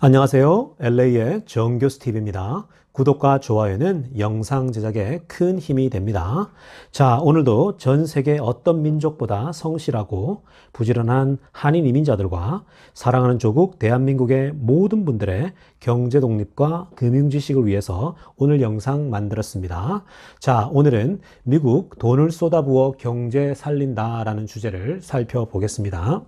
안녕하세요. LA의 정교수 TV입니다. 구독과 좋아요는 영상 제작에 큰 힘이 됩니다. 자, 오늘도 전 세계 어떤 민족보다 성실하고 부지런한 한인 이민자들과 사랑하는 조국 대한민국의 모든 분들의 경제 독립과 금융 지식을 위해서 오늘 영상 만들었습니다. 자, 오늘은 미국 돈을 쏟아부어 경제 살린다라는 주제를 살펴보겠습니다.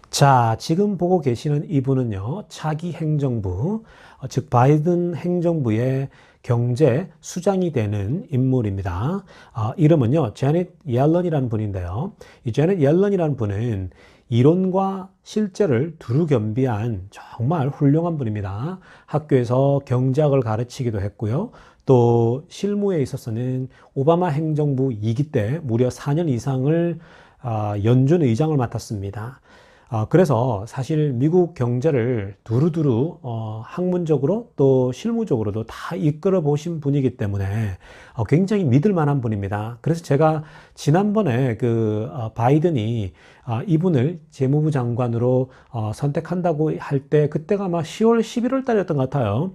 자, 지금 보고 계시는 이분은요, 차기 행정부, 즉 바이든 행정부의 경제 수장이 되는 인물입니다. 이름은요, 제넷 옐런이라는 분인데요. 이 제넷 옐런이라는 분은 이론과 실제를 두루 겸비한 정말 훌륭한 분입니다. 학교에서 경제학을 가르치기도 했고요. 또 실무에 있어서는 오바마 행정부 2기 때 무려 4년 이상을 연준 의장을 맡았습니다. 그래서 사실 미국 경제를 두루두루 학문적으로 또 실무적으로도 다 이끌어 보신 분이기 때문에 굉장히 믿을 만한 분입니다. 그래서 제가 지난번에 바이든이 이분을 재무부 장관으로 선택한다고 할 때 그때가 아마 10월, 11월 달이었던 것 같아요.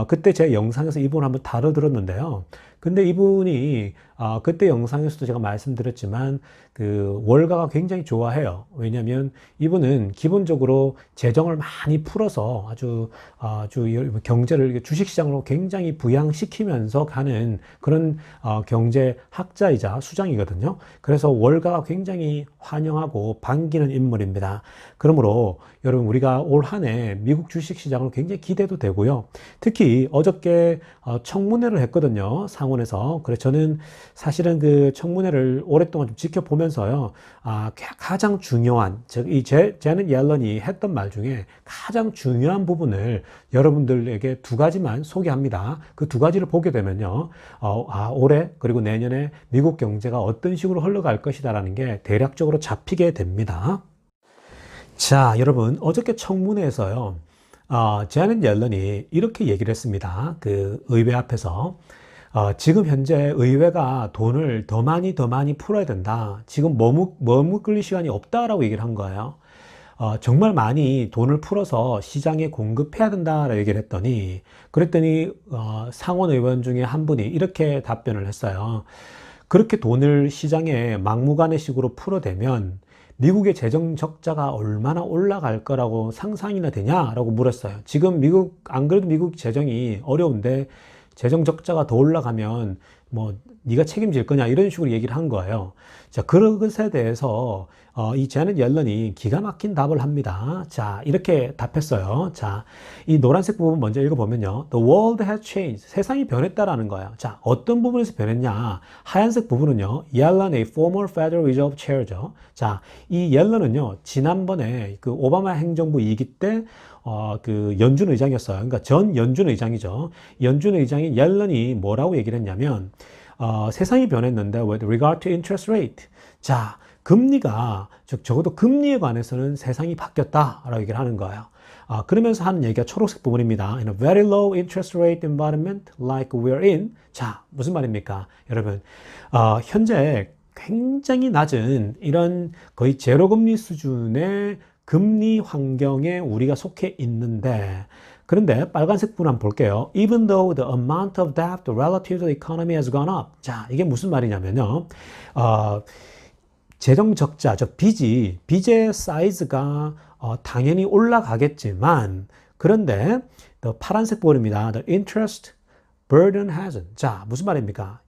그때 제 영상에서 이분을 한번 다뤄들었는데요. 근데 이분이 그때 영상에서도 제가 말씀드렸지만 그 월가가 굉장히 좋아해요. 왜냐하면 이분은 기본적으로 재정을 많이 풀어서 아주 경제를 주식시장으로 굉장히 부양시키면서 가는 그런 경제학자이자 수장이거든요. 그래서 월가가 굉장히 환영하고 반기는 인물입니다. 그러므로 여러분 우리가 올 한 해 미국 주식시장을 굉장히 기대도 되고요. 특히 어저께 청문회를 했거든요. 상원에서. 그래서 저는 사실은 그 청문회를 오랫동안 좀 지켜보면서요. 가장 중요한, 즉, 제넷 옐런이 했던 말 중에 가장 중요한 부분을 여러분들에게 두 가지만 소개합니다. 그 두 가지를 보게 되면요. 올해 그리고 내년에 미국 경제가 어떤 식으로 흘러갈 것이다라는 게 대략적으로 잡히게 됩니다. 자, 여러분, 어저께 청문회에서요. 제넷 옐런이 이렇게 얘기를 했습니다. 그 의회 앞에서. 지금 현재 의회가 돈을 더 많이 풀어야 된다. 지금 머뭇거릴 시간이 없다라고 얘기를 한 거예요. 정말 많이 돈을 풀어서 시장에 공급해야 된다라고 얘기를 그랬더니 상원 의원 중에 한 분이 이렇게 답변을 했어요. 그렇게 돈을 시장에 막무가내식으로 풀어대면 미국의 재정 적자가 얼마나 올라갈 거라고 상상이나 되냐라고 물었어요. 지금 안 그래도 미국 재정이 어려운데 재정 적자가 더 올라가면 뭐 네가 책임질 거냐 이런 식으로 얘기를 한 거예요. 자, 그것에 대해서 이 제넷 옐런이 기가 막힌 답을 합니다. 자, 이렇게 답했어요. 자, 이 노란색 부분 먼저 읽어보면요. The world has changed. 세상이 변했다라는 거예요. 자, 어떤 부분에서 변했냐? 하얀색 부분은요. 옐런, a former Federal Reserve Chair죠. 자, 이 옐런은요. 지난번에 그 오바마 행정부 2기 때 그 연준 의장이었어요. 그러니까 전 연준 의장이죠. 연준 의장이 옐런이 뭐라고 얘기를 했냐면 세상이 변했는데 with regard to interest rate. 자, 금리가 즉 적어도 금리에 관해서는 세상이 바뀌었다라고 얘기를 하는 거예요. 그러면서 하는 얘기가 초록색 부분입니다. In a very low interest rate environment like we're in. 자, 무슨 말입니까? 여러분, 현재 굉장히 낮은 이런 거의 제로 금리 수준의 금리 환경에 우리가 속해 있는데 그런데 빨간색 부분 한번 볼게요. Even though the amount of debt relative to the economy has gone up. 자, 이게 무슨 말이냐면요. 재정 적자, 빚의 사이즈가 당연히 올라가겠지만 그런데 the 파란색 부분입니다. The interest burden hasn't. 자, 무슨 말입니까?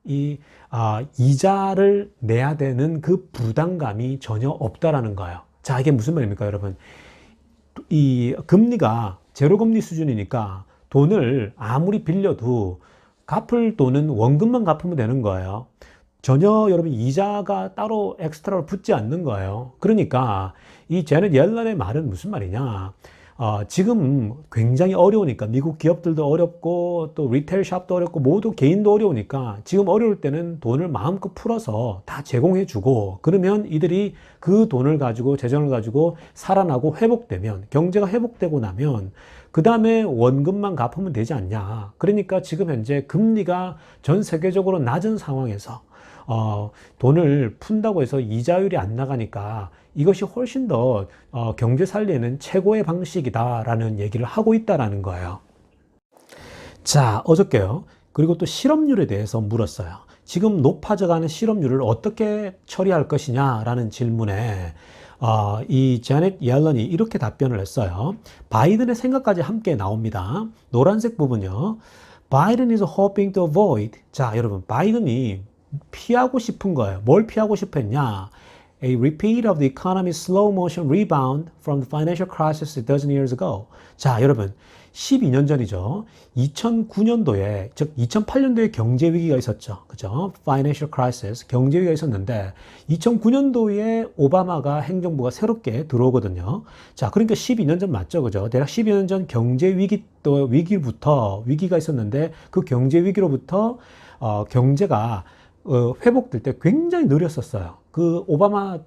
이자를 내야 되는 그 부담감이 전혀 없다라는 거예요. 자, 이게 무슨 말입니까, 여러분? 이 금리가 제로금리 수준이니까 돈을 아무리 빌려도 갚을 돈은 원금만 갚으면 되는 거예요. 전혀 여러분 이자가 따로 엑스트라로 붙지 않는 거예요. 그러니까 이 제넷 옐런의 말은 무슨 말이냐? 지금 굉장히 어려우니까 미국 기업들도 어렵고 또 리테일 샵도 어렵고 모두 개인도 어려우니까 지금 어려울 때는 돈을 마음껏 풀어서 다 제공해 주고 그러면 이들이 그 돈을 가지고 재정을 가지고 살아나고 회복되면 경제가 회복되고 나면 그 다음에 원금만 갚으면 되지 않냐. 그러니까 지금 현재 금리가 전 세계적으로 낮은 상황에서 돈을 푼다고 해서 이자율이 안 나가니까 이것이 훨씬 더 경제 살리는 최고의 방식이다라는 얘기를 하고 있다라는 거예요. 자, 어저께요. 그리고 또 실업률에 대해서 물었어요. 지금 높아져가는 실업률을 어떻게 처리할 것이냐라는 질문에 이 제넷 옐런이 이렇게 답변을 했어요. 바이든의 생각까지 함께 나옵니다. 노란색 부분요. Biden is hoping to avoid. 자, 여러분, 바이든이 피하고 싶은 거예요. 뭘 피하고 싶었냐? A repeat of the economy's slow motion rebound from the financial crisis a dozen years ago. 자, 여러분, 12년 전이죠. 2009년도에, 즉 2008년도에 경제 위기가 있었죠. 그죠? Financial crisis, 경제 위기가 있었는데 2009년도에 오바마가 행정부가 새롭게 들어오거든요. 자, 그러니까 12년 전 맞죠. 그죠? 대략 12년 전 경제 위기 또 위기가 있었는데 그 경제 위기로부터 경제가 회복될 때 굉장히 느렸었어요. 그 오바마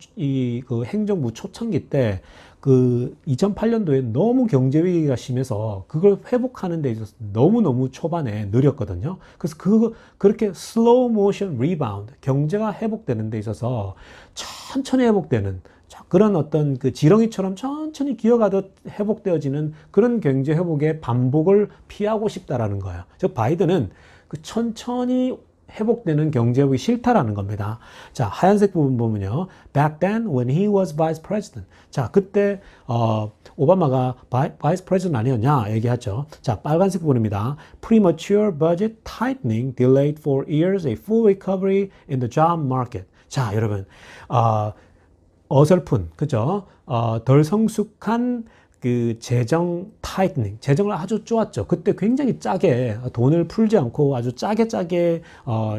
그 행정부 초창기 때 그 2008년도에 너무 경제 위기가 심해서 그걸 회복하는 데 있어서 너무너무 초반에 느렸거든요. 그래서 그렇게 slow motion rebound, 경제가 회복되는 데 있어서 천천히 회복되는 그런 어떤 그 지렁이처럼 천천히 기어가듯 회복되어지는 그런 경제 회복의 반복을 피하고 싶다라는 거예요. 즉 바이든은 그 천천히 회복되는 경제 회복이 싫다라는 겁니다. 자, 하얀색 부분 보면요. Back then when he was vice president. 자, 그때 오바마가 vice president 아니었냐 얘기하죠. 자, 빨간색 부분입니다. Premature budget tightening delayed for years a full recovery in the job market. 자, 여러분 어설픈 그죠? 덜 성숙한 그 재정 타이트닝, 재정을 아주 쪼았죠. 그때 굉장히 짜게 돈을 풀지 않고 아주 짜게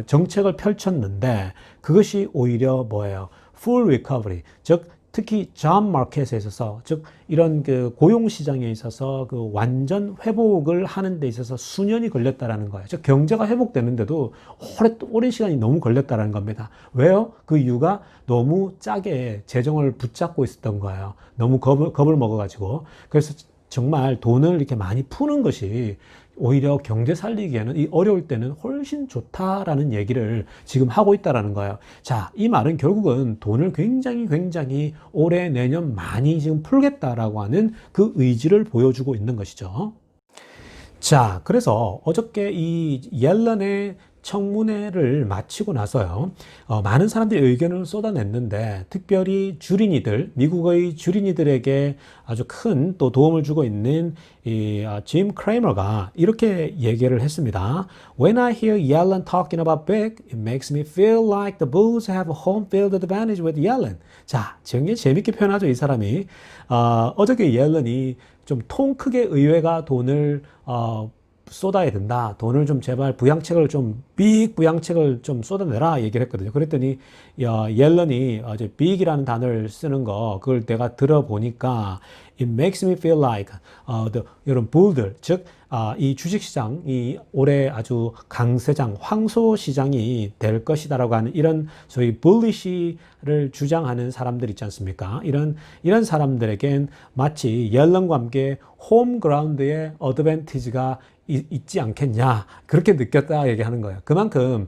정책을 펼쳤는데 그것이 오히려 뭐예요? Full recovery, 즉 특히 job market에 있어서 즉 이런 그 고용 시장에 있어서 그 완전 회복을 하는 데 있어서 수년이 걸렸다라는 거예요. 즉 경제가 회복되는데도 오랜 시간이 너무 걸렸다라는 겁니다. 왜요? 그 이유가 너무 짜게 재정을 붙잡고 있었던 거예요. 너무 겁을 먹어가지고. 그래서 정말 돈을 이렇게 많이 푸는 것이 오히려 경제 살리기에는 이 어려울 때는 훨씬 좋다라는 얘기를 지금 하고 있다라는 거예요. 자, 이 말은 결국은 돈을 굉장히 올해 내년 많이 지금 풀겠다라고 하는 그 의지를 보여주고 있는 것이죠. 자, 그래서 어저께 이 옐런의 청문회를 마치고 나서요, 많은 사람들이 의견을 쏟아냈는데, 특별히 주린이들, 미국의 주린이들에게 아주 큰 또 도움을 주고 있는 짐 크레이머가 이렇게 얘기를 했습니다. When I hear Yellen talking about big, it makes me feel like the Bulls have a home field advantage with Yellen. 자, 굉장히 재밌게 표현하죠, 이 사람이. 어저께 옐런이 좀 통 크게 의회가 돈을 쏟아야 된다. 돈을 좀 제발 부양책을 좀 쏟아내라 얘기를 했거든요. 그랬더니 옐런이 어제 big이라는 단어를 쓰는 거 그걸 내가 들어보니까 it makes me feel like 이런 부들 즉 이 주식시장이 올해 아주 강세장, 황소시장이 될 것이다라고 하는 이런 소위 bulish를 주장하는 사람들 있지 않습니까? 이런 사람들에겐 마치 옐런과 함께 홈그라운드의 어드밴티지가 있지 않겠냐 그렇게 느꼈다 얘기하는 거예요. 그만큼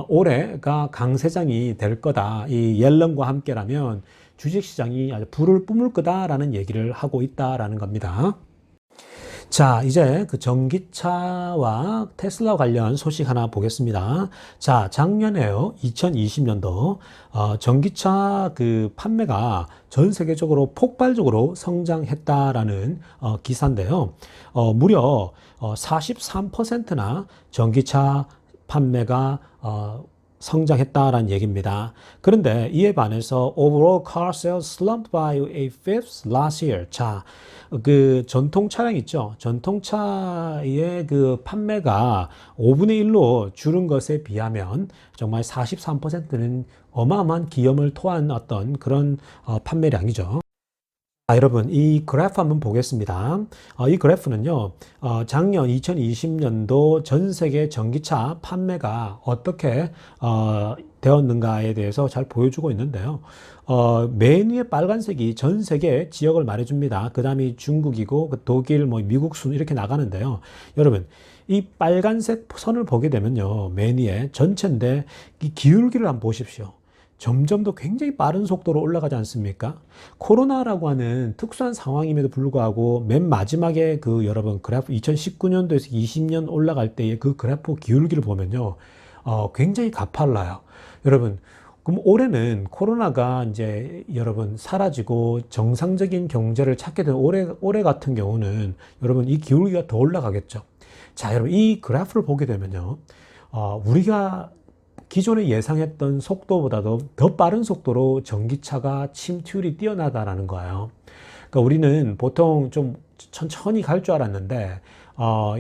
올해가 강세장이 될 거다. 이 옐런과 함께라면 주식시장이 아주 불을 뿜을 거다라는 얘기를 하고 있다라는 겁니다. 자, 이제 그 전기차와 테슬라 관련 소식 하나 보겠습니다. 자, 작년에요. 2020년도 전기차 그 판매가 전 세계적으로 폭발적으로 성장했다라는 기사인데요. 무려 43%나 전기차 판매가 성장했다라는 얘기입니다. 그런데 이에 반해서 overall car sales slumped by a fifth last year. 자, 그 전통 차량 있죠. 전통차의 그 판매가 5분의 1로 줄은 것에 비하면 정말 43%는 어마어마한 기염을 토한 어떤 그런 판매량이죠. 여러분, 이 그래프 한번 보겠습니다. 이 그래프는요, 작년 2020년도 전 세계 전기차 판매가 어떻게 되었는가에 대해서 잘 보여주고 있는데요. 맨 위에 빨간색이 전 세계 지역을 말해줍니다. 그 다음이 중국이고, 독일, 미국 순 이렇게 나가는데요. 여러분, 이 빨간색 선을 보게 되면요, 맨 위에 전체인데, 이 기울기를 한번 보십시오. 점점 더 굉장히 빠른 속도로 올라가지 않습니까? 코로나라고 하는 특수한 상황임에도 불구하고 맨 마지막에 여러분 그래프 2019년도에서 20년 올라갈 때의 그 그래프 기울기를 보면요, 굉장히 가팔라요. 여러분, 그럼 올해는 코로나가 이제 여러분 사라지고 정상적인 경제를 찾게 된 올해 같은 경우는 여러분 이 기울기가 더 올라가겠죠. 자, 여러분 이 그래프를 보게 되면요, 우리가 기존에 예상했던 속도보다도 더 빠른 속도로 전기차가 침투율이 뛰어나다라는 거예요. 그러니까 우리는 보통 좀 천천히 갈 줄 알았는데,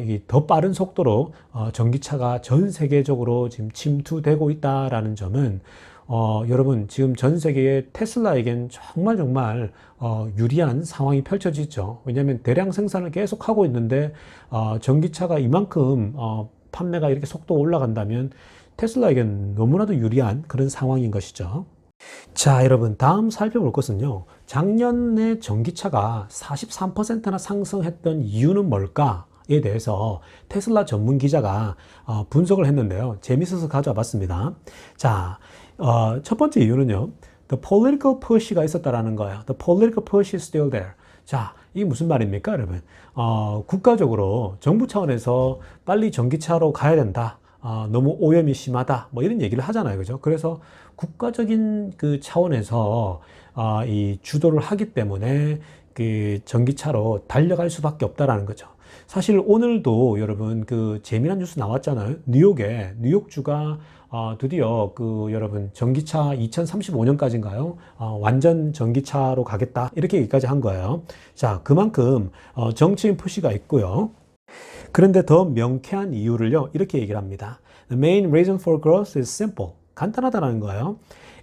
이 더 빠른 속도로 전기차가 전 세계적으로 지금 침투되고 있다라는 점은, 여러분 지금 전 세계의 테슬라에겐 정말 유리한 상황이 펼쳐지죠. 왜냐하면 대량 생산을 계속 하고 있는데, 전기차가 이만큼 판매가 이렇게 속도가 올라간다면 테슬라에겐 너무나도 유리한 그런 상황인 것이죠. 자, 여러분 다음 살펴볼 것은요, 작년에 전기차가 43%나 상승했던 이유는 뭘까에 대해서 테슬라 전문 기자가 분석을 했는데요. 재밌어서 가져와 봤습니다. 자, 첫 번째 이유는요, The political push가 있었다라는 거예요. The political push is still there. 자, 이게 무슨 말입니까, 여러분? 국가적으로 정부 차원에서 빨리 전기차로 가야 된다. 너무 오염이 심하다. 이런 얘기를 하잖아요. 그죠? 그래서 국가적인 그 차원에서 이 주도를 하기 때문에 그 전기차로 달려갈 수밖에 없다라는 거죠. 사실 오늘도 여러분 재미난 뉴스 나왔잖아요. 뉴욕주가 드디어 여러분 전기차 2035년까지인가요? 완전 전기차로 가겠다. 이렇게 얘기까지 한 거예요. 자, 그만큼 정치인 푸시가 있고요. 그런데 더 명쾌한 이유를요, 이렇게 얘기를 합니다. The main reason for growth is simple. 간단하다는 거예요.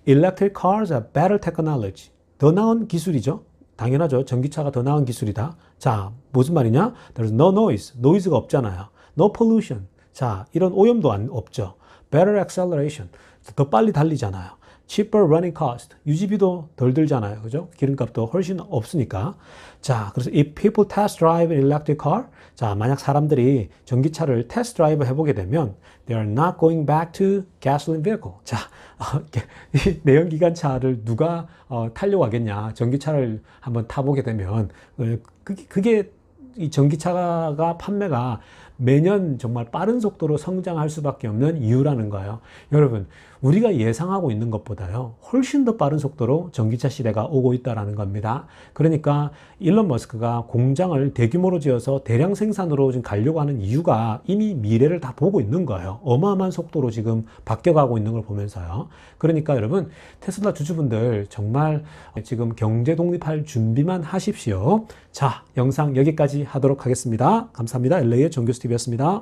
Electric cars are better technology. 더 나은 기술이죠. 당연하죠. 전기차가 더 나은 기술이다. 자, 무슨 말이냐? There's no noise. 노이즈가 없잖아요. No pollution. 자, 이런 오염도 없죠. Better acceleration. 더 빨리 달리잖아요. Cheaper running cost. 유지비도 덜 들잖아요. 그죠? 기름값도 훨씬 없으니까. 자, 그래서 if people test drive an electric car, 자, 만약 사람들이 전기차를 테스트 드라이브 해보게 되면 they are not going back to gasoline vehicle. 자, 이 내연기관차를 누가 타려고 하겠냐. 전기차를 한번 타보게 되면 그게 이 전기차가 판매가 매년 정말 빠른 속도로 성장할 수밖에 없는 이유라는 거예요. 여러분, 우리가 예상하고 있는 것보다요, 훨씬 더 빠른 속도로 전기차 시대가 오고 있다는 겁니다. 그러니까 일론 머스크가 공장을 대규모로 지어서 대량 생산으로 지금 가려고 하는 이유가 이미 미래를 다 보고 있는 거예요. 어마어마한 속도로 지금 바뀌어가고 있는 걸 보면서요. 그러니까 여러분, 테슬라 주주분들 정말 지금 경제 독립할 준비만 하십시오. 자, 영상 여기까지 하도록 하겠습니다. 감사합니다. LA의 정교수TV였습니다.